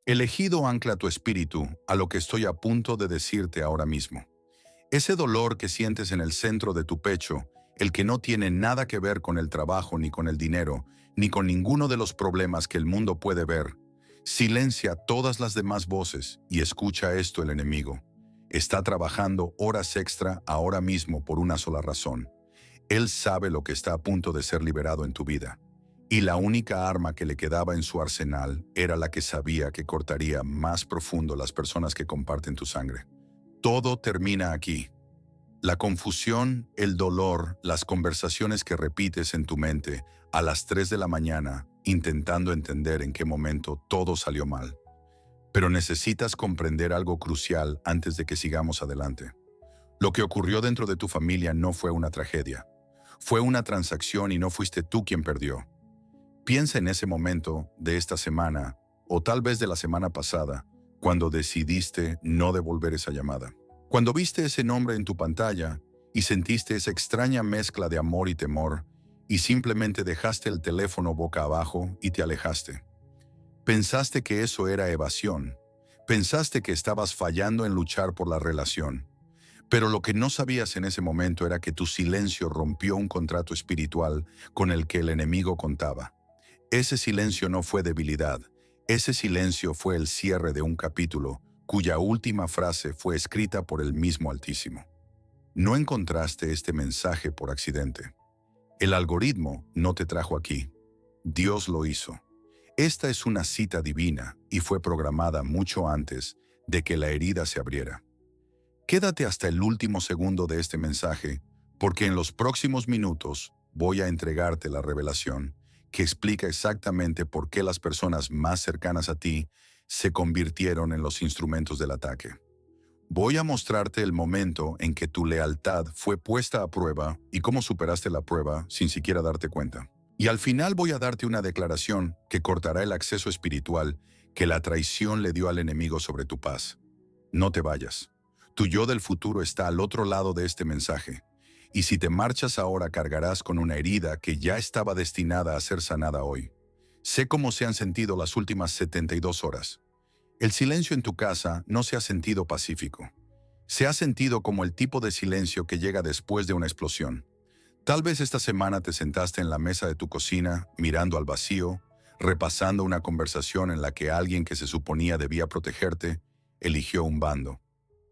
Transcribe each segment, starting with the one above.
Elegido ancla tu espíritu a lo que estoy a punto de decirte ahora mismo. Ese dolor que sientes en el centro de tu pecho, el que no tiene nada que ver con el trabajo ni con el dinero, ni con ninguno de los problemas que el mundo puede ver, silencia todas las demás voces y escucha esto el enemigo. Está trabajando horas extra ahora mismo por una sola razón. Él sabe lo que está a punto de ser liberado en tu vida. Y la única arma que le quedaba en su arsenal era la que sabía que cortaría más profundo las personas que comparten tu sangre. Todo termina aquí. La confusión, el dolor, las conversaciones que repites en tu mente a las 3 de la mañana, intentando entender en qué momento todo salió mal. Pero necesitas comprender algo crucial antes de que sigamos adelante. Lo que ocurrió dentro de tu familia no fue una tragedia. Fue una transacción y no fuiste tú quien perdió. Piensa en ese momento de esta semana, o tal vez de la semana pasada, cuando decidiste no devolver esa llamada. Cuando viste ese nombre en tu pantalla y sentiste esa extraña mezcla de amor y temor, y simplemente dejaste el teléfono boca abajo y te alejaste. Pensaste que eso era evasión. Pensaste que estabas fallando en luchar por la relación. Pero lo que no sabías en ese momento era que tu silencio rompió un contrato espiritual con el que el enemigo contaba. Ese silencio no fue debilidad. Ese silencio fue el cierre de un capítulo cuya última frase fue escrita por el mismo Altísimo. No encontraste este mensaje por accidente. El algoritmo no te trajo aquí. Dios lo hizo. Esta es una cita divina y fue programada mucho antes de que la herida se abriera. Quédate hasta el último segundo de este mensaje, porque en los próximos minutos voy a entregarte la revelación que explica exactamente por qué las personas más cercanas a ti se convirtieron en los instrumentos del ataque. Voy a mostrarte el momento en que tu lealtad fue puesta a prueba y cómo superaste la prueba sin siquiera darte cuenta. Y al final voy a darte una declaración que cortará el acceso espiritual que la traición le dio al enemigo sobre tu paz. No te vayas. Tu yo del futuro está al otro lado de este mensaje. Y si te marchas ahora cargarás con una herida que ya estaba destinada a ser sanada hoy. Sé cómo se han sentido las últimas 72 horas. El silencio en tu casa no se ha sentido pacífico. Se ha sentido como el tipo de silencio que llega después de una explosión. Tal vez esta semana te sentaste en la mesa de tu cocina, mirando al vacío, repasando una conversación en la que alguien que se suponía debía protegerte, eligió un bando,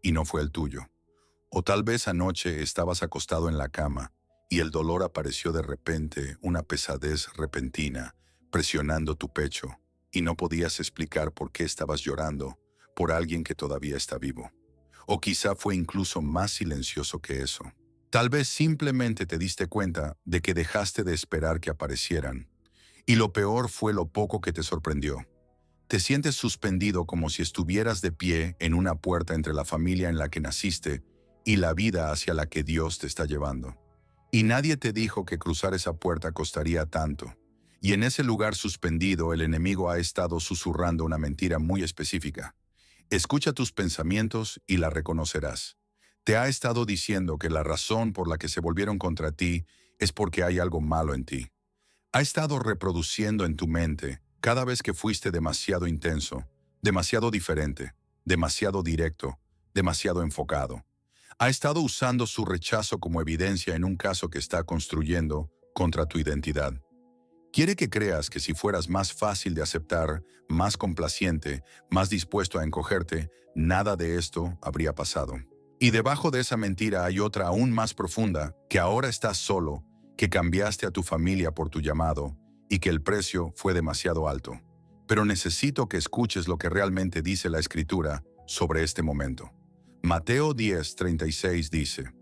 y no fue el tuyo. O tal vez anoche estabas acostado en la cama y el dolor apareció de repente, una pesadez repentina, presionando tu pecho, y no podías explicar por qué estabas llorando por alguien que todavía está vivo. O quizá fue incluso más silencioso que eso. Tal vez simplemente te diste cuenta de que dejaste de esperar que aparecieran. Y lo peor fue lo poco que te sorprendió. Te sientes suspendido como si estuvieras de pie en una puerta entre la familia en la que naciste y la vida hacia la que Dios te está llevando. Y nadie te dijo que cruzar esa puerta costaría tanto. Y en ese lugar suspendido el enemigo ha estado susurrando una mentira muy específica. Escucha tus pensamientos y la reconocerás. Te ha estado diciendo que la razón por la que se volvieron contra ti es porque hay algo malo en ti. Ha estado reproduciendo en tu mente cada vez que fuiste demasiado intenso, demasiado diferente, demasiado directo, demasiado enfocado. Ha estado usando su rechazo como evidencia en un caso que está construyendo contra tu identidad. Quiere que creas que si fueras más fácil de aceptar, más complaciente, más dispuesto a encogerte, nada de esto habría pasado. Y debajo de esa mentira hay otra aún más profunda, que ahora estás solo, que cambiaste a tu familia por tu llamado y que el precio fue demasiado alto. Pero necesito que escuches lo que realmente dice la Escritura sobre este momento. Mateo 10:36 dice: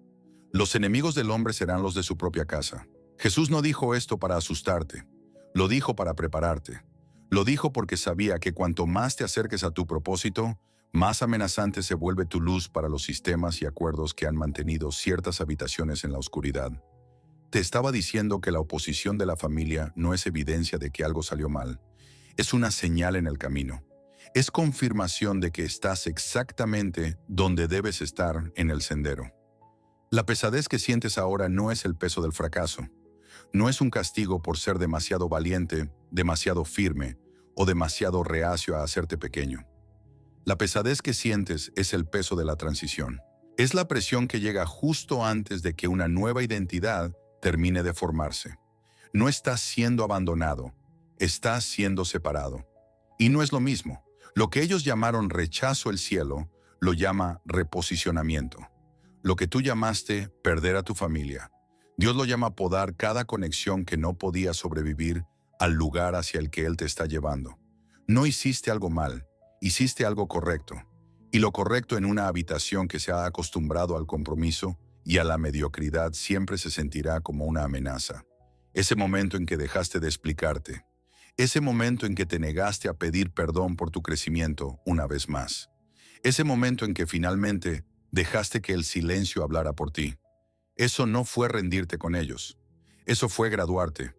Los enemigos del hombre serán los de su propia casa. Jesús no dijo esto para asustarte, lo dijo para prepararte. Lo dijo porque sabía que cuanto más te acerques a tu propósito, más amenazante se vuelve tu luz para los sistemas y acuerdos que han mantenido ciertas habitaciones en la oscuridad. Te estaba diciendo que la oposición de la familia no es evidencia de que algo salió mal. Es una señal en el camino. Es confirmación de que estás exactamente donde debes estar en el sendero. La pesadez que sientes ahora no es el peso del fracaso. No es un castigo por ser demasiado valiente, demasiado firme, o demasiado reacio a hacerte pequeño. La pesadez que sientes es el peso de la transición. Es la presión que llega justo antes de que una nueva identidad termine de formarse. No estás siendo abandonado, estás siendo separado. Y no es lo mismo. Lo que ellos llamaron rechazo el cielo, lo llama reposicionamiento. Lo que tú llamaste perder a tu familia, Dios lo llama podar cada conexión que no podía sobrevivir al lugar hacia el que Él te está llevando. No hiciste algo mal, hiciste algo correcto. Y lo correcto en una habitación que se ha acostumbrado al compromiso y a la mediocridad siempre se sentirá como una amenaza. Ese momento en que dejaste de explicarte. Ese momento en que te negaste a pedir perdón por tu crecimiento una vez más. Ese momento en que finalmente dejaste que el silencio hablara por ti. Eso no fue rendirte con ellos. Eso fue graduarte.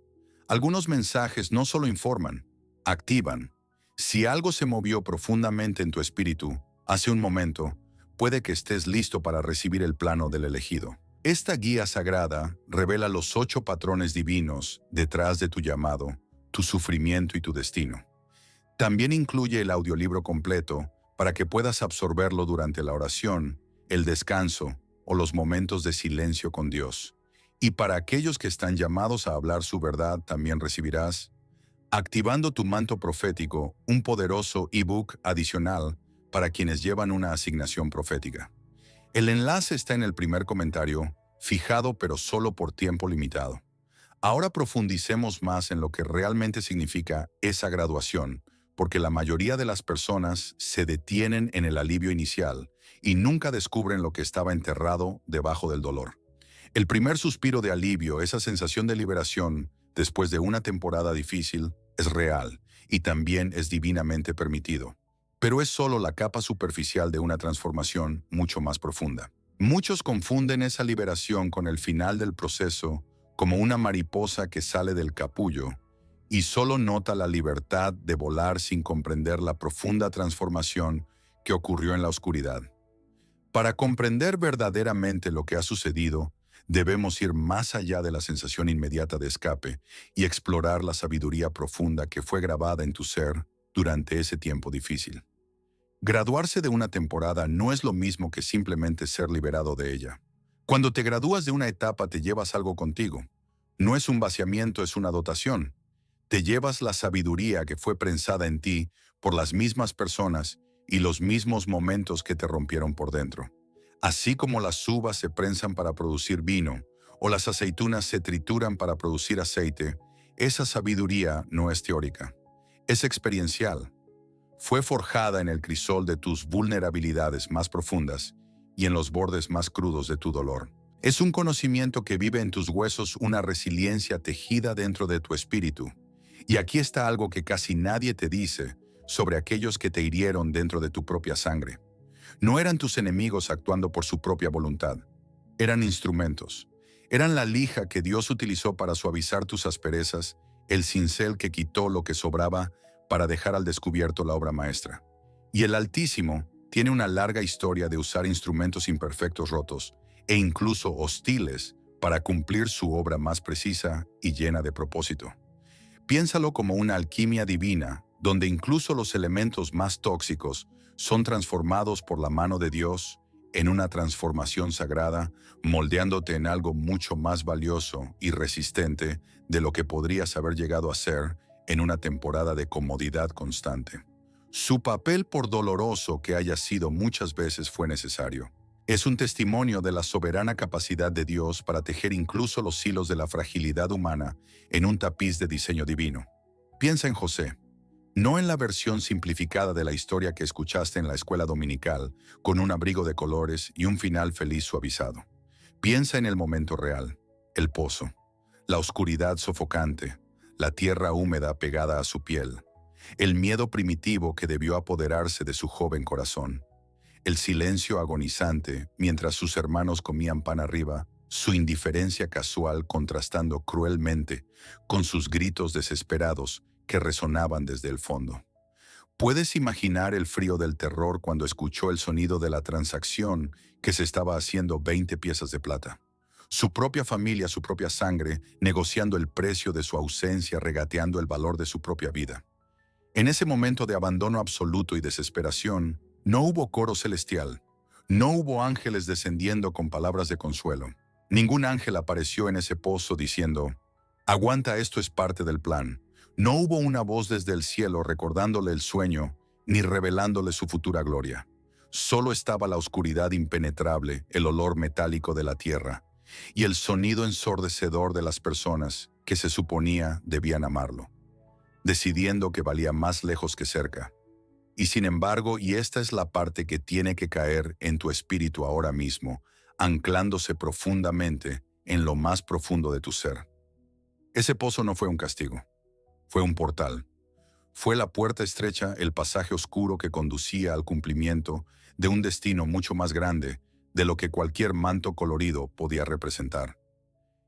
Algunos mensajes no solo informan, activan. Si algo se movió profundamente en tu espíritu hace un momento, puede que estés listo para recibir el plano del elegido. Esta guía sagrada revela los 8 patrones divinos detrás de tu llamado, tu sufrimiento y tu destino. También incluye el audiolibro completo para que puedas absorberlo durante la oración, el descanso o los momentos de silencio con Dios. Y para aquellos que están llamados a hablar su verdad, también recibirás, Activando tu manto profético, un poderoso ebook adicional para quienes llevan una asignación profética. El enlace está en el primer comentario, fijado pero solo por tiempo limitado. Ahora profundicemos más en lo que realmente significa esa graduación, porque la mayoría de las personas se detienen en el alivio inicial y nunca descubren lo que estaba enterrado debajo del dolor. El primer suspiro de alivio, esa sensación de liberación después de una temporada difícil, es real y también es divinamente permitido. Pero es solo la capa superficial de una transformación mucho más profunda. Muchos confunden esa liberación con el final del proceso como una mariposa que sale del capullo y solo nota la libertad de volar sin comprender la profunda transformación que ocurrió en la oscuridad. Para comprender verdaderamente lo que ha sucedido, debemos ir más allá de la sensación inmediata de escape y explorar la sabiduría profunda que fue grabada en tu ser durante ese tiempo difícil. Graduarse de una temporada no es lo mismo que simplemente ser liberado de ella. Cuando te gradúas de una etapa te llevas algo contigo. No es un vaciamiento, es una dotación. Te llevas la sabiduría que fue prensada en ti por las mismas personas y los mismos momentos que te rompieron por dentro. Así como las uvas se prensan para producir vino o las aceitunas se trituran para producir aceite, esa sabiduría no es teórica, es experiencial. Fue forjada en el crisol de tus vulnerabilidades más profundas y en los bordes más crudos de tu dolor. Es un conocimiento que vive en tus huesos, una resiliencia tejida dentro de tu espíritu. Y aquí está algo que casi nadie te dice sobre aquellos que te hirieron dentro de tu propia sangre. No eran tus enemigos actuando por su propia voluntad. Eran instrumentos. Eran la lija que Dios utilizó para suavizar tus asperezas, el cincel que quitó lo que sobraba para dejar al descubierto la obra maestra. Y el Altísimo tiene una larga historia de usar instrumentos imperfectos, rotos e incluso hostiles para cumplir su obra más precisa y llena de propósito. Piénsalo como una alquimia divina, donde incluso los elementos más tóxicos son transformados por la mano de Dios en una transformación sagrada, moldeándote en algo mucho más valioso y resistente de lo que podrías haber llegado a ser en una temporada de comodidad constante. Su papel, por doloroso que haya sido, muchas veces fue necesario. Es un testimonio de la soberana capacidad de Dios para tejer incluso los hilos de la fragilidad humana en un tapiz de diseño divino. Piensa en José, no en la versión simplificada de la historia que escuchaste en la escuela dominical, con un abrigo de colores y un final feliz suavizado. Piensa en el momento real, el pozo, la oscuridad sofocante, la tierra húmeda pegada a su piel, el miedo primitivo que debió apoderarse de su joven corazón, el silencio agonizante mientras sus hermanos comían pan arriba, su indiferencia casual contrastando cruelmente con sus gritos desesperados que resonaban desde el fondo. ¿Puedes imaginar el frío del terror cuando escuchó el sonido de la transacción que se estaba haciendo 20 piezas de plata? Su propia familia, su propia sangre, negociando el precio de su ausencia, regateando el valor de su propia vida. En ese momento de abandono absoluto y desesperación, no hubo coro celestial. No hubo ángeles descendiendo con palabras de consuelo. Ningún ángel apareció en ese pozo diciendo, aguanta, esto es parte del plan. No hubo una voz desde el cielo recordándole el sueño, ni revelándole su futura gloria. Solo estaba la oscuridad impenetrable, el olor metálico de la tierra, y el sonido ensordecedor de las personas que se suponía debían amarlo, decidiendo que valía más lejos que cerca. Y sin embargo, y esta es la parte que tiene que caer en tu espíritu ahora mismo, anclándose profundamente en lo más profundo de tu ser. Ese pozo no fue un castigo, fue un portal. Fue la puerta estrecha, el pasaje oscuro que conducía al cumplimiento de un destino mucho más grande de lo que cualquier manto colorido podía representar.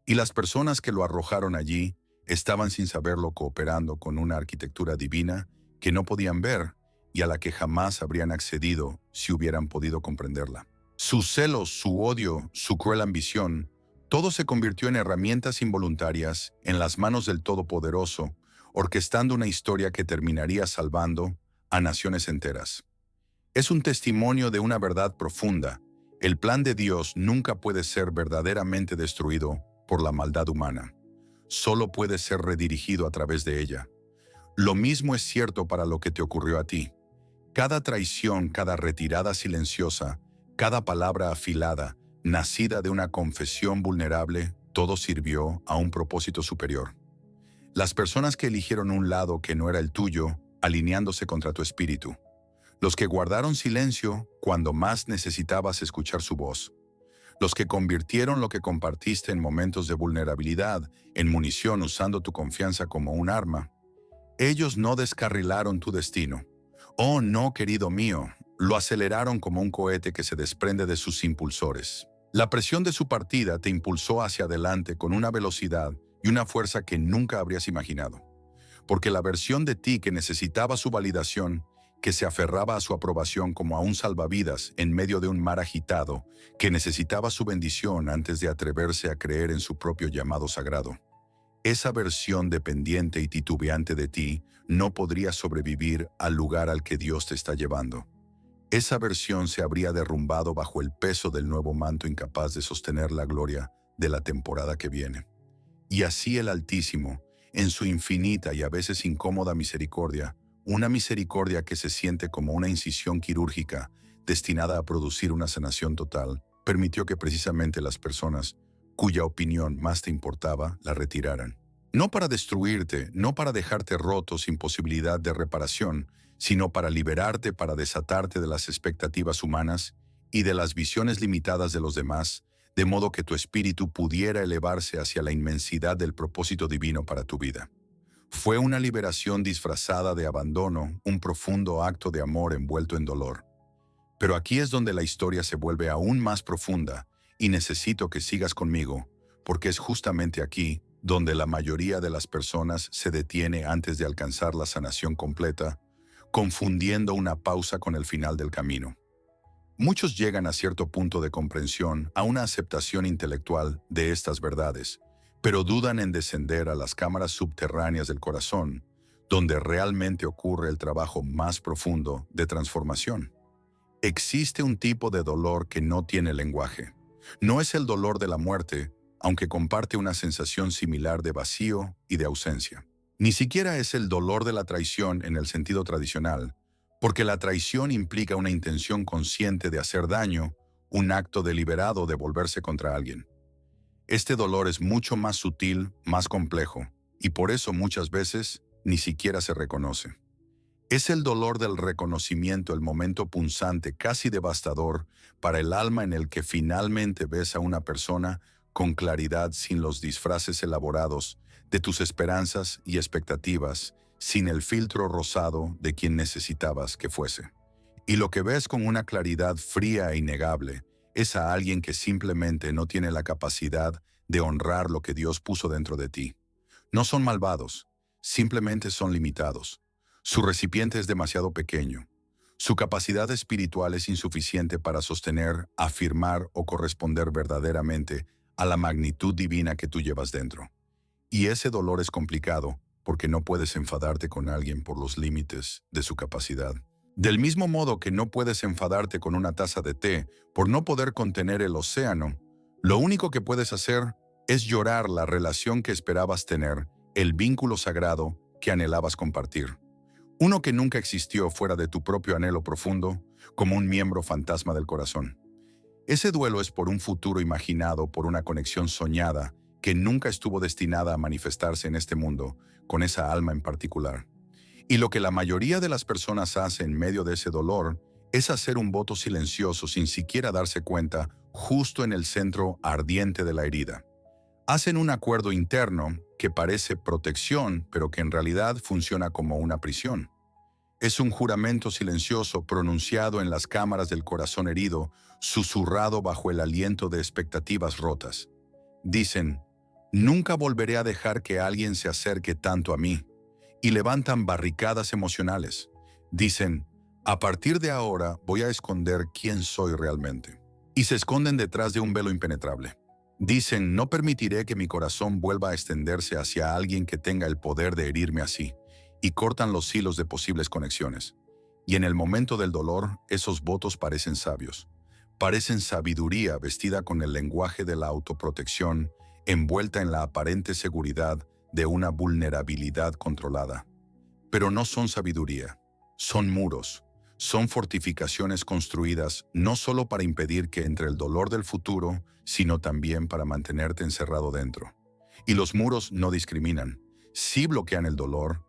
Y las personas que lo arrojaron allí estaban sin saberlo cooperando con una arquitectura divina que no podían ver y a la que jamás habrían accedido si hubieran podido comprenderla. Sus celos, su odio, su cruel ambición, todo se convirtió en herramientas involuntarias en las manos del Todopoderoso, orquestando una historia que terminaría salvando a naciones enteras. Es un testimonio de una verdad profunda. El plan de Dios nunca puede ser verdaderamente destruido por la maldad humana. Solo puede ser redirigido a través de ella. Lo mismo es cierto para lo que te ocurrió a ti. Cada traición, cada retirada silenciosa, cada palabra afilada, nacida de una confesión vulnerable, todo sirvió a un propósito superior. Las personas que eligieron un lado que no era el tuyo, alineándose contra tu espíritu. Los que guardaron silencio cuando más necesitabas escuchar su voz. Los que convirtieron lo que compartiste en momentos de vulnerabilidad en munición usando tu confianza como un arma. Ellos no descarrilaron tu destino. Oh, no, querido mío, lo aceleraron como un cohete que se desprende de sus impulsores. La presión de su partida te impulsó hacia adelante con una velocidad y una fuerza que nunca habrías imaginado. Porque la versión de ti que necesitaba su validación, que se aferraba a su aprobación como a un salvavidas en medio de un mar agitado, que necesitaba su bendición antes de atreverse a creer en su propio llamado sagrado. Esa versión dependiente y titubeante de ti no podría sobrevivir al lugar al que Dios te está llevando. Esa versión se habría derrumbado bajo el peso del nuevo manto incapaz de sostener la gloria de la temporada que viene. Y así el Altísimo, en su infinita y a veces incómoda misericordia, una misericordia que se siente como una incisión quirúrgica destinada a producir una sanación total, permitió que precisamente las personas cuya opinión más te importaba la retiraran. No para destruirte, no para dejarte roto sin posibilidad de reparación, sino para liberarte, para desatarte de las expectativas humanas y de las visiones limitadas de los demás, de modo que tu espíritu pudiera elevarse hacia la inmensidad del propósito divino para tu vida. Fue una liberación disfrazada de abandono, un profundo acto de amor envuelto en dolor. Pero aquí es donde la historia se vuelve aún más profunda, y necesito que sigas conmigo, porque es justamente aquí donde la mayoría de las personas se detiene antes de alcanzar la sanación completa, confundiendo una pausa con el final del camino. Muchos llegan a cierto punto de comprensión, a una aceptación intelectual de estas verdades, pero dudan en descender a las cámaras subterráneas del corazón, donde realmente ocurre el trabajo más profundo de transformación. Existe un tipo de dolor que no tiene lenguaje. No es el dolor de la muerte, aunque comparte una sensación similar de vacío y de ausencia. Ni siquiera es el dolor de la traición en el sentido tradicional, porque la traición implica una intención consciente de hacer daño, un acto deliberado de volverse contra alguien. Este dolor es mucho más sutil, más complejo, y por eso muchas veces ni siquiera se reconoce. Es el dolor del reconocimiento, el momento punzante, casi devastador, para el alma en el que finalmente ves a una persona con claridad sin los disfraces elaborados de tus esperanzas y expectativas, sin el filtro rosado de quien necesitabas que fuese. Y lo que ves con una claridad fría e innegable es a alguien que simplemente no tiene la capacidad de honrar lo que Dios puso dentro de ti. No son malvados, simplemente son limitados. Su recipiente es demasiado pequeño. Su capacidad espiritual es insuficiente para sostener, afirmar o corresponder verdaderamente a la magnitud divina que tú llevas dentro. Y ese dolor es complicado, porque no puedes enfadarte con alguien por los límites de su capacidad. Del mismo modo que no puedes enfadarte con una taza de té por no poder contener el océano, lo único que puedes hacer es llorar la relación que esperabas tener, el vínculo sagrado que anhelabas compartir. Uno que nunca existió fuera de tu propio anhelo profundo, como un miembro fantasma del corazón. Ese duelo es por un futuro imaginado, por una conexión soñada que nunca estuvo destinada a manifestarse en este mundo, con esa alma en particular. Y lo que la mayoría de las personas hace en medio de ese dolor es hacer un voto silencioso sin siquiera darse cuenta, justo en el centro ardiente de la herida. Hacen un acuerdo interno que parece protección, pero que en realidad funciona como una prisión. Es un juramento silencioso pronunciado en las cámaras del corazón herido, susurrado bajo el aliento de expectativas rotas. Dicen, nunca volveré a dejar que alguien se acerque tanto a mí. Y levantan barricadas emocionales. Dicen, a partir de ahora voy a esconder quién soy realmente. Y se esconden detrás de un velo impenetrable. Dicen, no permitiré que mi corazón vuelva a extenderse hacia alguien que tenga el poder de herirme así. Y cortan los hilos de posibles conexiones. Y en el momento del dolor, esos votos parecen sabios. Parecen sabiduría vestida con el lenguaje de la autoprotección, envuelta en la aparente seguridad de una vulnerabilidad controlada. Pero no son sabiduría, son muros, son fortificaciones construidas no solo para impedir que entre el dolor del futuro, sino también para mantenerte encerrado dentro. Y los muros no discriminan, sí bloquean el dolor,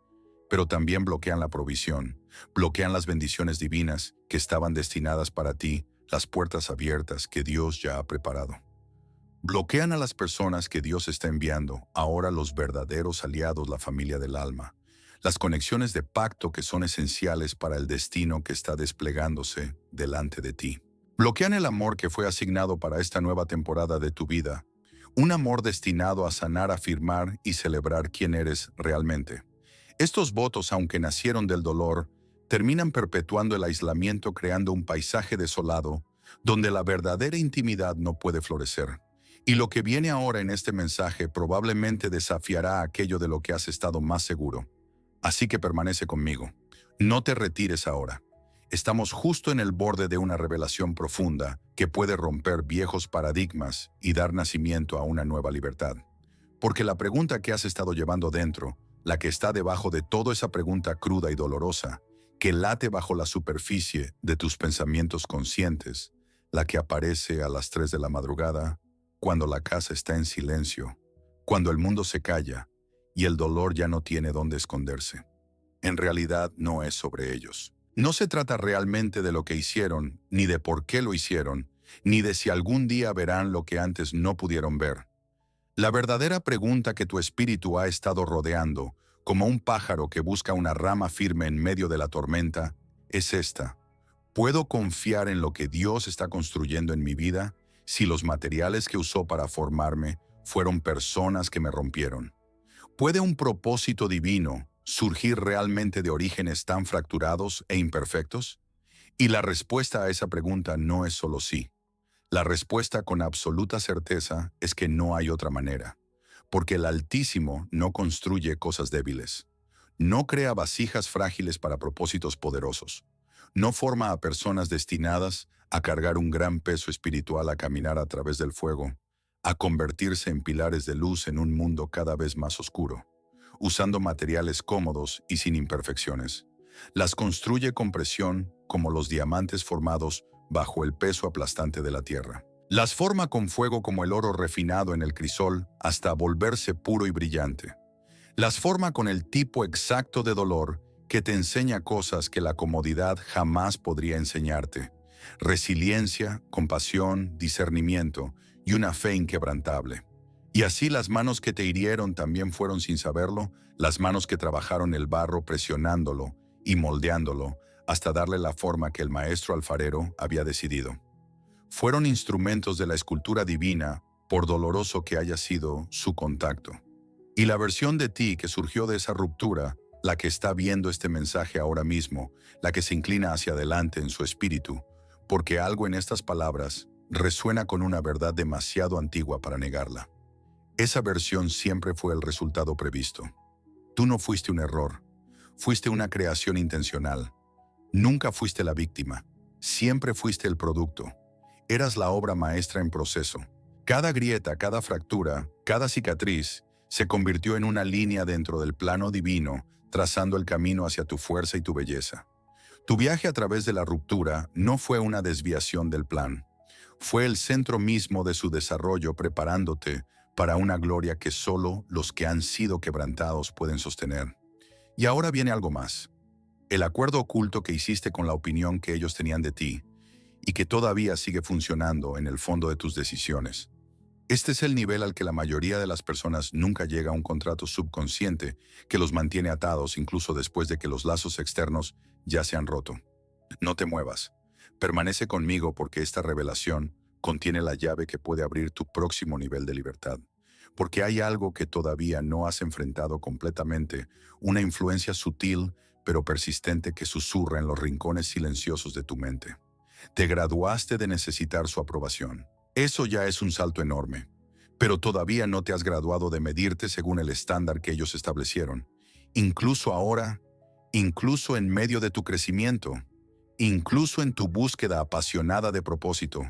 pero también bloquean la provisión, bloquean las bendiciones divinas que estaban destinadas para ti, las puertas abiertas que Dios ya ha preparado. Bloquean a las personas que Dios está enviando, ahora los verdaderos aliados, la familia del alma, las conexiones de pacto que son esenciales para el destino que está desplegándose delante de ti. Bloquean el amor que fue asignado para esta nueva temporada de tu vida, un amor destinado a sanar, afirmar y celebrar quién eres realmente. Estos votos, aunque nacieron del dolor, terminan perpetuando el aislamiento, creando un paisaje desolado, donde la verdadera intimidad no puede florecer. Y lo que viene ahora en este mensaje probablemente desafiará aquello de lo que has estado más seguro. Así que permanece conmigo. No te retires ahora. Estamos justo en el borde de una revelación profunda que puede romper viejos paradigmas y dar nacimiento a una nueva libertad. Porque la pregunta que has estado llevando dentro, la que está debajo de toda esa pregunta cruda y dolorosa, que late bajo la superficie de tus pensamientos conscientes, la que aparece a las 3 de la madrugada, cuando la casa está en silencio, cuando el mundo se calla y el dolor ya no tiene dónde esconderse. En realidad no es sobre ellos. No se trata realmente de lo que hicieron, ni de por qué lo hicieron, ni de si algún día verán lo que antes no pudieron ver. La verdadera pregunta que tu espíritu ha estado rodeando, como un pájaro que busca una rama firme en medio de la tormenta, es esta. ¿Puedo confiar en lo que Dios está construyendo en mi vida si los materiales que usó para formarme fueron personas que me rompieron? ¿Puede un propósito divino surgir realmente de orígenes tan fracturados e imperfectos? Y la respuesta a esa pregunta no es solo sí. La respuesta con absoluta certeza es que no hay otra manera, porque el Altísimo no construye cosas débiles, no crea vasijas frágiles para propósitos poderosos, no forma a personas destinadas a cargar un gran peso espiritual, a caminar a través del fuego, a convertirse en pilares de luz en un mundo cada vez más oscuro, usando materiales cómodos y sin imperfecciones. Las construye con presión como los diamantes formados bajo el peso aplastante de la tierra. Las forma con fuego como el oro refinado en el crisol hasta volverse puro y brillante. Las forma con el tipo exacto de dolor que te enseña cosas que la comodidad jamás podría enseñarte. Resiliencia, compasión, discernimiento y una fe inquebrantable. Y así las manos que te hirieron también fueron, sin saberlo, las manos que trabajaron el barro presionándolo y moldeándolo hasta darle la forma que el maestro alfarero había decidido. Fueron instrumentos de la escultura divina, por doloroso que haya sido su contacto. Y la versión de ti que surgió de esa ruptura, la que está viendo este mensaje ahora mismo, la que se inclina hacia adelante en su espíritu, porque algo en estas palabras resuena con una verdad demasiado antigua para negarla. Esa versión siempre fue el resultado previsto. Tú no fuiste un error. Fuiste una creación intencional. Nunca fuiste la víctima. Siempre fuiste el producto. Eras la obra maestra en proceso. Cada grieta, cada fractura, cada cicatriz se convirtió en una línea dentro del plano divino, trazando el camino hacia tu fuerza y tu belleza. Tu viaje a través de la ruptura no fue una desviación del plan. Fue el centro mismo de su desarrollo preparándote para una gloria que solo los que han sido quebrantados pueden sostener. Y ahora viene algo más. El acuerdo oculto que hiciste con la opinión que ellos tenían de ti y que todavía sigue funcionando en el fondo de tus decisiones. Este es el nivel al que la mayoría de las personas nunca llega a un contrato subconsciente que los mantiene atados incluso después de que los lazos externos ya se han roto. No te muevas. Permanece conmigo porque esta revelación contiene la llave que puede abrir tu próximo nivel de libertad. Porque hay algo que todavía no has enfrentado completamente, una influencia sutil pero persistente que susurra en los rincones silenciosos de tu mente. Te graduaste de necesitar su aprobación. Eso ya es un salto enorme, pero todavía no te has graduado de medirte según el estándar que ellos establecieron. Incluso ahora, incluso en medio de tu crecimiento, incluso en tu búsqueda apasionada de propósito,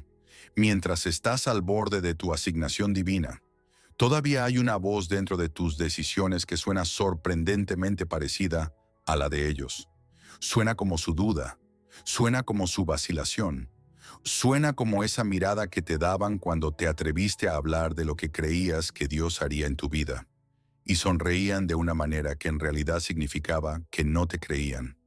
mientras estás al borde de tu asignación divina, todavía hay una voz dentro de tus decisiones que suena sorprendentemente parecida a la de ellos. Suena como su duda, suena como su vacilación, suena como esa mirada que te daban cuando te atreviste a hablar de lo que creías que Dios haría en tu vida. Y sonreían de una manera que en realidad significaba que no te creían.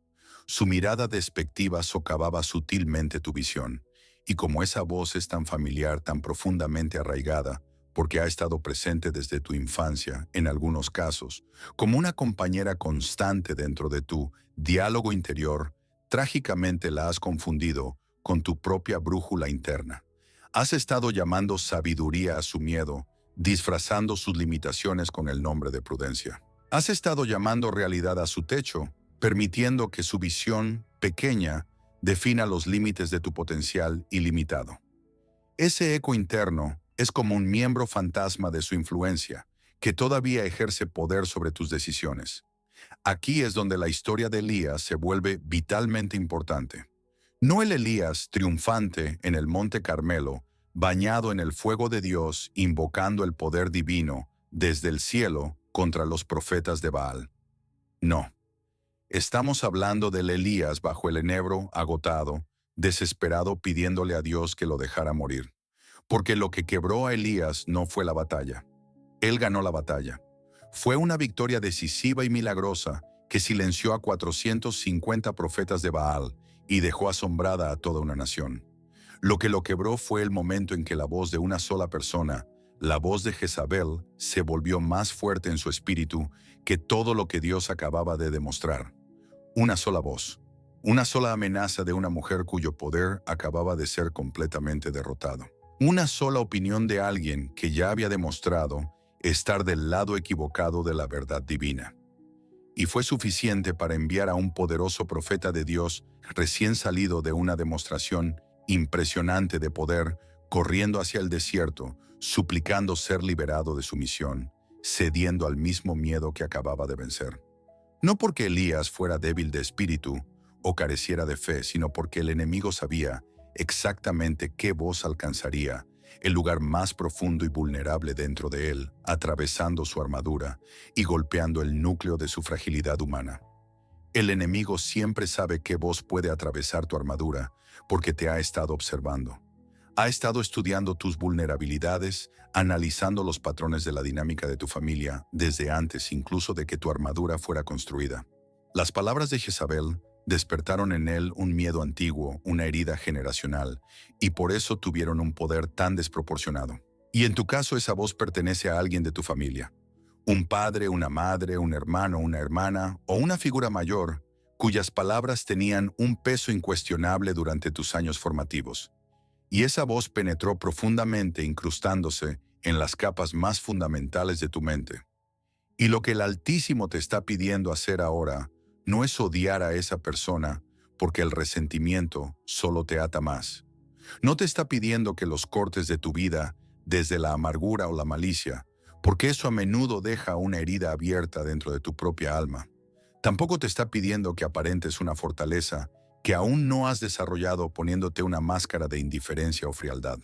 Su mirada despectiva socavaba sutilmente tu visión, y como esa voz es tan familiar, tan profundamente arraigada, porque ha estado presente desde tu infancia, en algunos casos, como una compañera constante dentro de tu diálogo interior, trágicamente la has confundido con tu propia brújula interna. Has estado llamando sabiduría a su miedo, disfrazando sus limitaciones con el nombre de prudencia. Has estado llamando realidad a su techo, permitiendo que su visión pequeña defina los límites de tu potencial ilimitado. Ese eco interno es como un miembro fantasma de su influencia, que todavía ejerce poder sobre tus decisiones. Aquí es donde la historia de Elías se vuelve vitalmente importante. No el Elías triunfante en el Monte Carmelo, bañado en el fuego de Dios, invocando el poder divino desde el cielo contra los profetas de Baal. No. Estamos hablando del Elías bajo el enebro, agotado, desesperado pidiéndole a Dios que lo dejara morir. Porque lo que quebró a Elías no fue la batalla. Él ganó la batalla. Fue una victoria decisiva y milagrosa que silenció a 450 profetas de Baal y dejó asombrada a toda una nación. Lo que lo quebró fue el momento en que la voz de una sola persona, la voz de Jezabel, se volvió más fuerte en su espíritu que todo lo que Dios acababa de demostrar. Una sola voz, una sola amenaza de una mujer cuyo poder acababa de ser completamente derrotado. Una sola opinión de alguien que ya había demostrado estar del lado equivocado de la verdad divina. Y fue suficiente para enviar a un poderoso profeta de Dios recién salido de una demostración impresionante de poder, corriendo hacia el desierto, suplicando ser liberado de su misión, cediendo al mismo miedo que acababa de vencer. No porque Elías fuera débil de espíritu o careciera de fe, sino porque el enemigo sabía exactamente qué voz alcanzaría el lugar más profundo y vulnerable dentro de él, atravesando su armadura y golpeando el núcleo de su fragilidad humana. El enemigo siempre sabe qué voz puede atravesar tu armadura porque te ha estado observando. Ha estado estudiando tus vulnerabilidades, analizando los patrones de la dinámica de tu familia desde antes incluso de que tu armadura fuera construida. Las palabras de Jezabel despertaron en él un miedo antiguo, una herida generacional, y por eso tuvieron un poder tan desproporcionado. Y en tu caso esa voz pertenece a alguien de tu familia. Un padre, una madre, un hermano, una hermana o una figura mayor cuyas palabras tenían un peso incuestionable durante tus años formativos. Y esa voz penetró profundamente incrustándose en las capas más fundamentales de tu mente. Y lo que el Altísimo te está pidiendo hacer ahora no es odiar a esa persona porque el resentimiento solo te ata más. No te está pidiendo que los cortes de tu vida desde la amargura o la malicia, porque eso a menudo deja una herida abierta dentro de tu propia alma. Tampoco te está pidiendo que aparentes una fortaleza que aún no has desarrollado poniéndote una máscara de indiferencia o frialdad.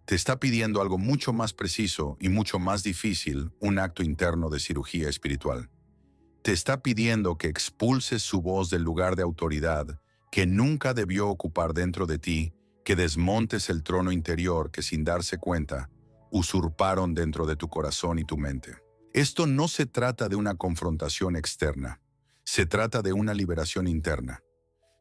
Te está pidiendo algo mucho más preciso y mucho más difícil, un acto interno de cirugía espiritual. Te está pidiendo que expulses su voz del lugar de autoridad que nunca debió ocupar dentro de ti, que desmontes el trono interior que sin darse cuenta usurparon dentro de tu corazón y tu mente. Esto no se trata de una confrontación externa, se trata de una liberación interna.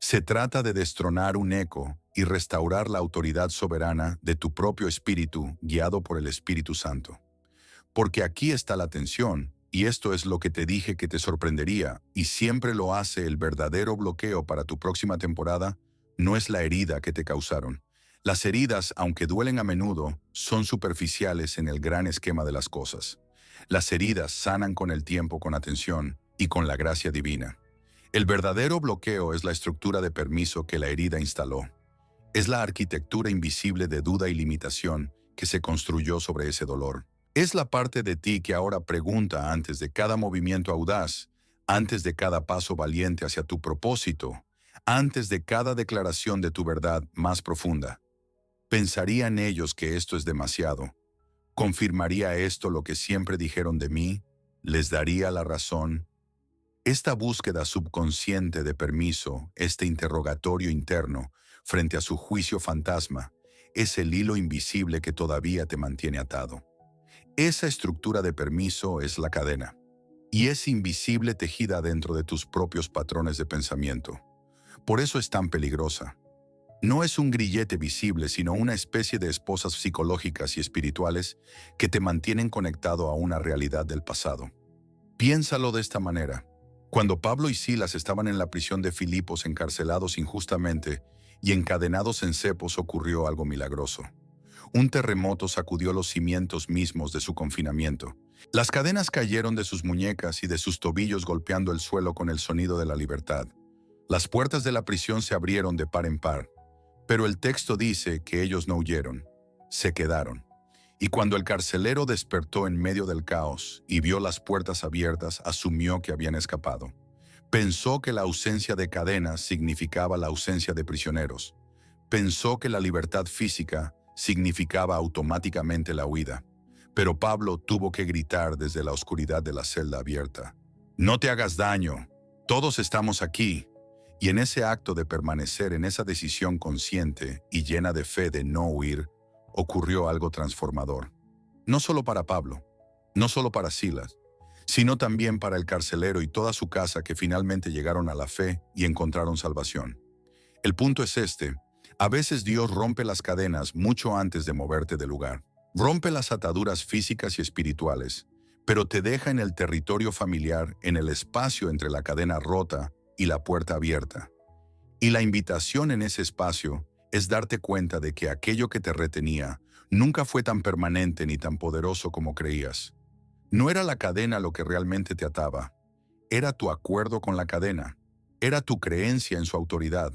Se trata de destronar un eco y restaurar la autoridad soberana de tu propio espíritu guiado por el Espíritu Santo. Porque aquí está la tensión, y esto es lo que te dije que te sorprendería, y siempre lo hace el verdadero bloqueo para tu próxima temporada, no es la herida que te causaron. Las heridas, aunque duelen a menudo, son superficiales en el gran esquema de las cosas. Las heridas sanan con el tiempo, con atención y con la gracia divina. El verdadero bloqueo es la estructura de permiso que la herida instaló. Es la arquitectura invisible de duda y limitación que se construyó sobre ese dolor. Es la parte de ti que ahora pregunta antes de cada movimiento audaz, antes de cada paso valiente hacia tu propósito, antes de cada declaración de tu verdad más profunda. ¿Pensarían ellos que esto es demasiado? ¿Confirmaría esto lo que siempre dijeron de mí? ¿Les daría la razón? Esta búsqueda subconsciente de permiso, este interrogatorio interno frente a su juicio fantasma, es el hilo invisible que todavía te mantiene atado. Esa estructura de permiso es la cadena, y es invisible tejida dentro de tus propios patrones de pensamiento. Por eso es tan peligrosa. No es un grillete visible, sino una especie de esposas psicológicas y espirituales que te mantienen conectado a una realidad del pasado. Piénsalo de esta manera. Cuando Pablo y Silas estaban en la prisión de Filipos encarcelados injustamente y encadenados en cepos, ocurrió algo milagroso. Un terremoto sacudió los cimientos mismos de su confinamiento. Las cadenas cayeron de sus muñecas y de sus tobillos golpeando el suelo con el sonido de la libertad. Las puertas de la prisión se abrieron de par en par, pero el texto dice que ellos no huyeron, se quedaron. Y cuando el carcelero despertó en medio del caos y vio las puertas abiertas, asumió que habían escapado. Pensó que la ausencia de cadenas significaba la ausencia de prisioneros. Pensó que la libertad física significaba automáticamente la huida. Pero Pablo tuvo que gritar desde la oscuridad de la celda abierta: «No te hagas daño, todos estamos aquí». Y en ese acto de permanecer en esa decisión consciente y llena de fe de no huir, ocurrió algo transformador. No solo para Pablo, no solo para Silas, sino también para el carcelero y toda su casa, que finalmente llegaron a la fe y encontraron salvación. El punto es este: a veces Dios rompe las cadenas mucho antes de moverte del lugar. Rompe las ataduras físicas y espirituales, pero te deja en el territorio familiar, en el espacio entre la cadena rota y la puerta abierta. Y la invitación en ese espacio es darte cuenta de que aquello que te retenía nunca fue tan permanente ni tan poderoso como creías. No era la cadena lo que realmente te ataba, era tu acuerdo con la cadena, era tu creencia en su autoridad.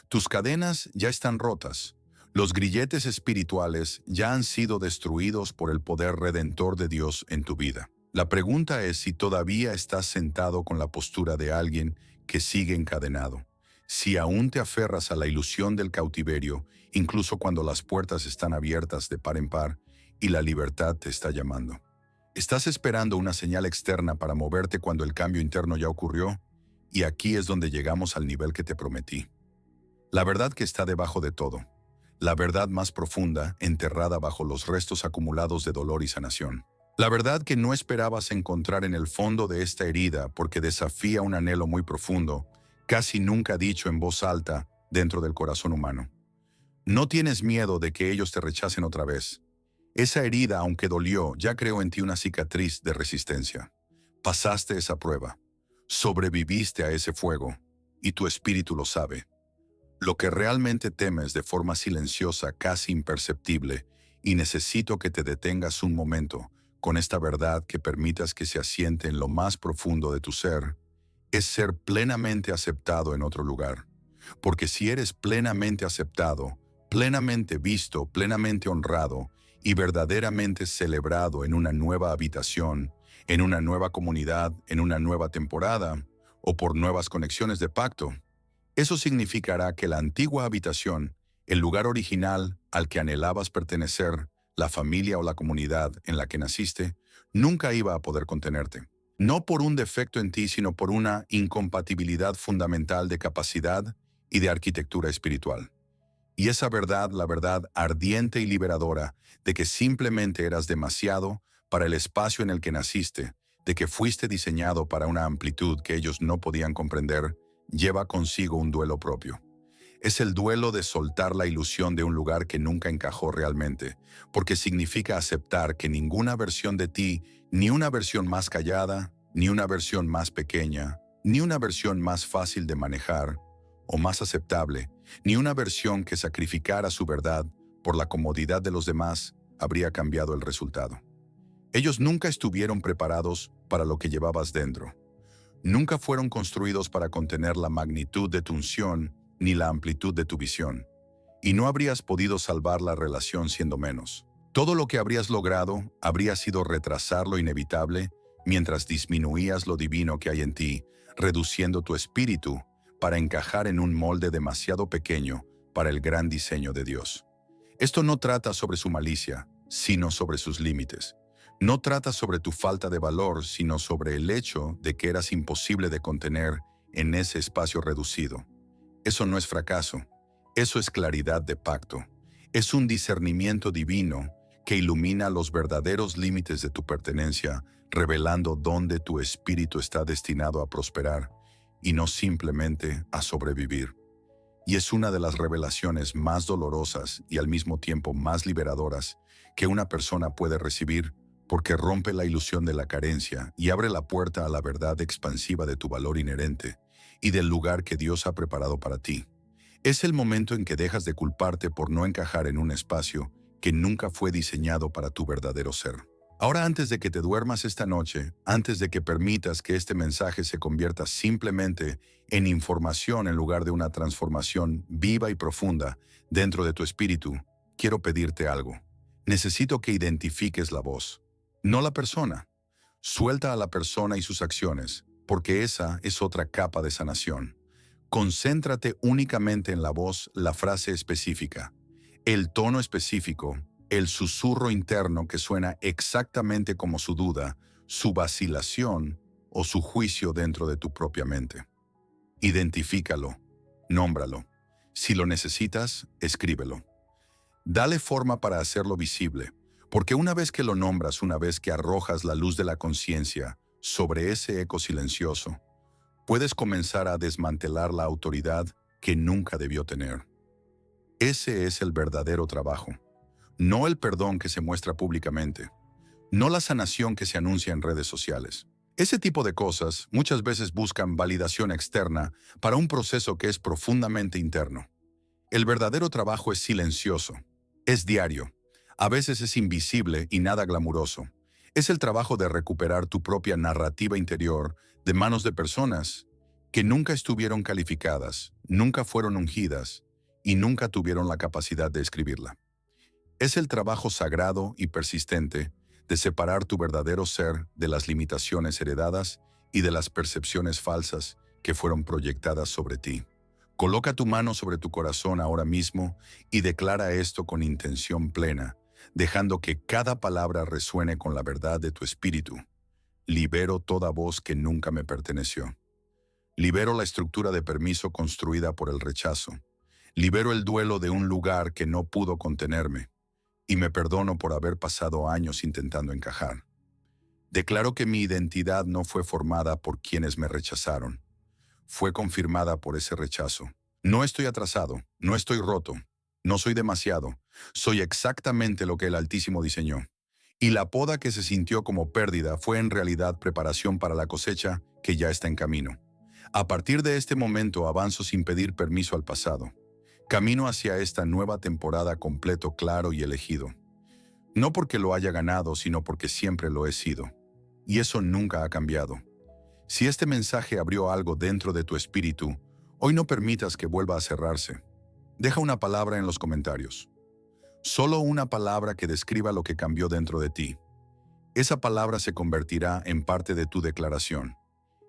Tus cadenas ya están rotas, los grilletes espirituales ya han sido destruidos por el poder redentor de Dios en tu vida. La pregunta es si todavía estás sentado con la postura de alguien que sigue encadenado. Si aún te aferras a la ilusión del cautiverio, incluso cuando las puertas están abiertas de par en par y la libertad te está llamando. ¿Estás esperando una señal externa para moverte cuando el cambio interno ya ocurrió? Y aquí es donde llegamos al nivel que te prometí. La verdad que está debajo de todo. La verdad más profunda, enterrada bajo los restos acumulados de dolor y sanación. La verdad que no esperabas encontrar en el fondo de esta herida porque desafía un anhelo muy profundo, casi nunca dicho en voz alta dentro del corazón humano. No tienes miedo de que ellos te rechacen otra vez. Esa herida, aunque dolió, ya creó en ti una cicatriz de resistencia. Pasaste esa prueba. Sobreviviste a ese fuego, y tu espíritu lo sabe. Lo que realmente temes de forma silenciosa, casi imperceptible, y necesito que te detengas un momento con esta verdad, que permitas que se asiente en lo más profundo de tu ser, es ser plenamente aceptado en otro lugar. Porque si eres plenamente aceptado, plenamente visto, plenamente honrado, y verdaderamente celebrado en una nueva habitación, en una nueva comunidad, en una nueva temporada o por nuevas conexiones de pacto. Eso significará que la antigua habitación, el lugar original al que anhelabas pertenecer, la familia o la comunidad en la que naciste, nunca iba a poder contenerte. No por un defecto en ti, sino por una incompatibilidad fundamental de capacidad y de arquitectura espiritual. Y esa verdad, la verdad ardiente y liberadora, de que simplemente eras demasiado para el espacio en el que naciste, de que fuiste diseñado para una amplitud que ellos no podían comprender, lleva consigo un duelo propio. Es el duelo de soltar la ilusión de un lugar que nunca encajó realmente, porque significa aceptar que ninguna versión de ti, ni una versión más callada, ni una versión más pequeña, ni una versión más fácil de manejar o más aceptable, ni una versión que sacrificara su verdad por la comodidad de los demás, habría cambiado el resultado. Ellos nunca estuvieron preparados para lo que llevabas dentro. Nunca fueron construidos para contener la magnitud de tu unción ni la amplitud de tu visión. Y no habrías podido salvar la relación siendo menos. Todo lo que habrías logrado habría sido retrasar lo inevitable mientras disminuías lo divino que hay en ti, reduciendo tu espíritu para encajar en un molde demasiado pequeño para el gran diseño de Dios. Esto no trata sobre su malicia, sino sobre sus límites. No trata sobre tu falta de valor, sino sobre el hecho de que eras imposible de contener en ese espacio reducido. Eso no es fracaso, eso es claridad de pacto. Es un discernimiento divino que ilumina los verdaderos límites de tu pertenencia, revelando dónde tu espíritu está destinado a prosperar y no simplemente a sobrevivir. Y es una de las revelaciones más dolorosas y al mismo tiempo más liberadoras que una persona puede recibir, porque rompe la ilusión de la carencia y abre la puerta a la verdad expansiva de tu valor inherente y del lugar que Dios ha preparado para ti. Es el momento en que dejas de culparte por no encajar en un espacio que nunca fue diseñado para tu verdadero ser. Ahora, antes de que te duermas esta noche, antes de que permitas que este mensaje se convierta simplemente en información en lugar de una transformación viva y profunda dentro de tu espíritu, quiero pedirte algo. Necesito que identifiques la voz, no la persona. Suelta a la persona y sus acciones, porque esa es otra capa de sanación. Concéntrate únicamente en la voz, la frase específica, el tono específico, el susurro interno que suena exactamente como su duda, su vacilación o su juicio dentro de tu propia mente. Identifícalo, nómbralo. Si lo necesitas, escríbelo. Dale forma para hacerlo visible, porque una vez que lo nombras, una vez que arrojas la luz de la conciencia sobre ese eco silencioso, puedes comenzar a desmantelar la autoridad que nunca debió tener. Ese es el verdadero trabajo. No el perdón que se muestra públicamente, no la sanación que se anuncia en redes sociales. Ese tipo de cosas muchas veces buscan validación externa para un proceso que es profundamente interno. El verdadero trabajo es silencioso, es diario, a veces es invisible y nada glamuroso. Es el trabajo de recuperar tu propia narrativa interior de manos de personas que nunca estuvieron calificadas, nunca fueron ungidas y nunca tuvieron la capacidad de escribirla. Es el trabajo sagrado y persistente de separar tu verdadero ser de las limitaciones heredadas y de las percepciones falsas que fueron proyectadas sobre ti. Coloca tu mano sobre tu corazón ahora mismo y declara esto con intención plena, dejando que cada palabra resuene con la verdad de tu espíritu. Libero toda voz que nunca me perteneció. Libero la estructura de permiso construida por el rechazo. Libero el duelo de un lugar que no pudo contenerme. Y me perdono por haber pasado años intentando encajar. Declaro que mi identidad no fue formada por quienes me rechazaron. Fue confirmada por ese rechazo. No estoy atrasado, no estoy roto, no soy demasiado. Soy exactamente lo que el Altísimo diseñó. Y la poda que se sintió como pérdida fue en realidad preparación para la cosecha que ya está en camino. A partir de este momento avanzo sin pedir permiso al pasado. Camino hacia esta nueva temporada completo, claro y elegido. No porque lo haya ganado, sino porque siempre lo he sido. Y eso nunca ha cambiado. Si este mensaje abrió algo dentro de tu espíritu, hoy no permitas que vuelva a cerrarse. Deja una palabra en los comentarios. Solo una palabra que describa lo que cambió dentro de ti. Esa palabra se convertirá en parte de tu declaración.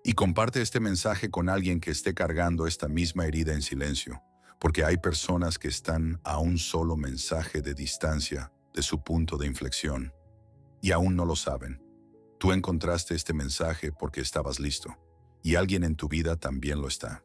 Y comparte este mensaje con alguien que esté cargando esta misma herida en silencio, porque hay personas que están a un solo mensaje de distancia de su punto de inflexión y aún no lo saben. Tú encontraste este mensaje porque estabas listo, y alguien en tu vida también lo está.